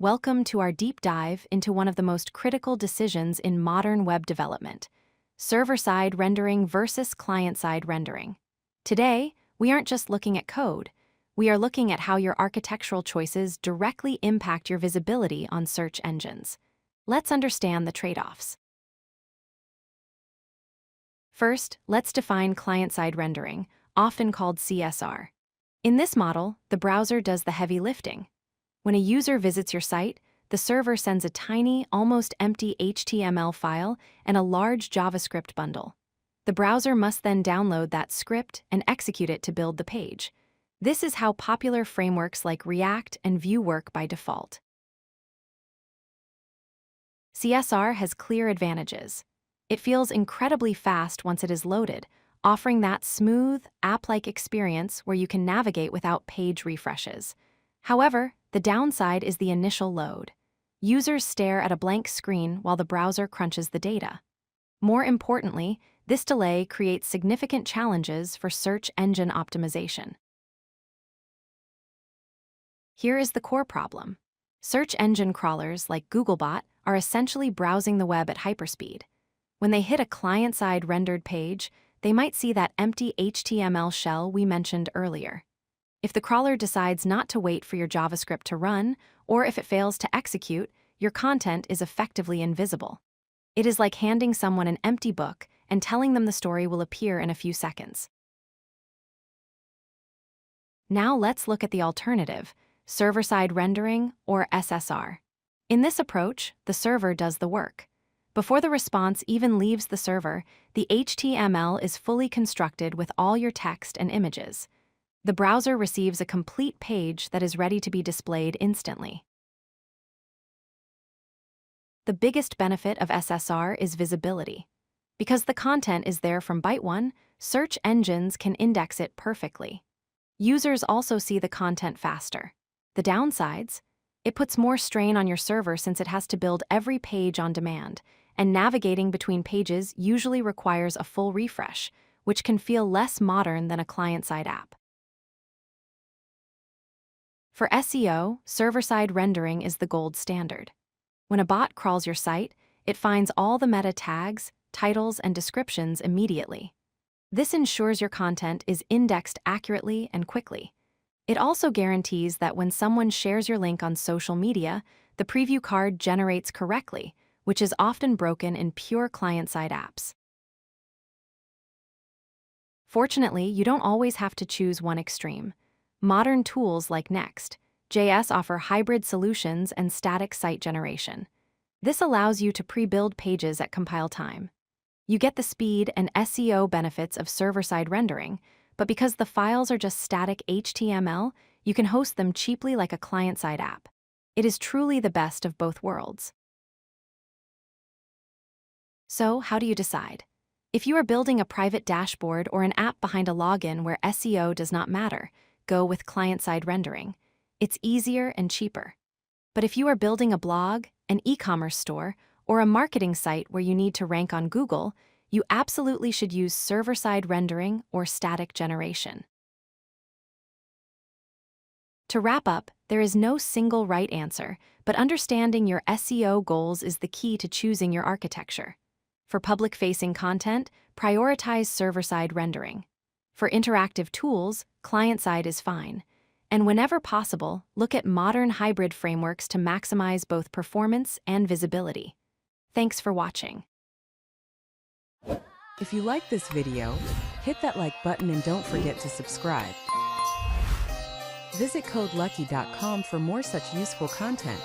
Welcome to our deep dive into one of the most critical decisions in modern web development: server-side rendering versus client-side rendering. Today, we aren't just looking at code. We are looking at how your architectural choices directly impact your visibility on search engines. Let's understand the trade-offs. First, let's define client-side rendering, often called CSR. In this model, the browser does the heavy lifting. When a user visits your site, the server sends a tiny, almost empty HTML file and a large JavaScript bundle. The browser must then download that script and execute it to build the page. This is how popular frameworks like React and Vue work by default. CSR has clear advantages. It feels incredibly fast once it is loaded, offering that smooth, app-like experience where you can navigate without page refreshes. However, the downside is the initial load. Users stare at a blank screen while the browser crunches the data. More importantly, this delay creates significant challenges for search engine optimization. Here is the core problem. Search engine crawlers like Googlebot are essentially browsing the web at hyperspeed. When they hit a client-side rendered page, they might see that empty HTML shell we mentioned earlier. If the crawler decides not to wait for your JavaScript to run, or if it fails to execute, your content is effectively invisible. It is like handing someone an empty book and telling them the story will appear in a few seconds. Now let's look at the alternative: server-side rendering, or SSR. In this approach, the server does the work. Before the response even leaves the server, the HTML is fully constructed with all your text and images. The browser receives a complete page that is ready to be displayed instantly. The biggest benefit of SSR is visibility. Because the content is there from byte one, search engines can index it perfectly. Users also see the content faster. The downsides: it puts more strain on your server since it has to build every page on demand, and navigating between pages usually requires a full refresh, which can feel less modern than a client-side app. For SEO, server-side rendering is the gold standard. When a bot crawls your site, it finds all the meta tags, titles, and descriptions immediately. This ensures your content is indexed accurately and quickly. It also guarantees that when someone shares your link on social media, the preview card generates correctly, which is often broken in pure client-side apps. Fortunately, you don't always have to choose one extreme. Modern tools like Next.js offer hybrid solutions and static site generation. This allows you to pre-build pages at compile time. You get the speed and SEO benefits of server-side rendering, but because the files are just static HTML, you can host them cheaply like a client-side app. It is truly the best of both worlds. So, how do you decide? If you are building a private dashboard or an app behind a login where SEO does not matter, go with client-side rendering. It's easier and cheaper. But if you are building a blog, an e-commerce store, or a marketing site where you need to rank on Google, you absolutely should use server-side rendering or static generation. To wrap up, there is no single right answer, but understanding your SEO goals is the key to choosing your architecture. For public-facing content, prioritize server-side rendering. For interactive tools, client-side is fine. And whenever possible, look at modern hybrid frameworks to maximize both performance and visibility. Thanks for watching. If you like this video, hit that like button and don't forget to subscribe. Visit codelucky.com for more such useful content.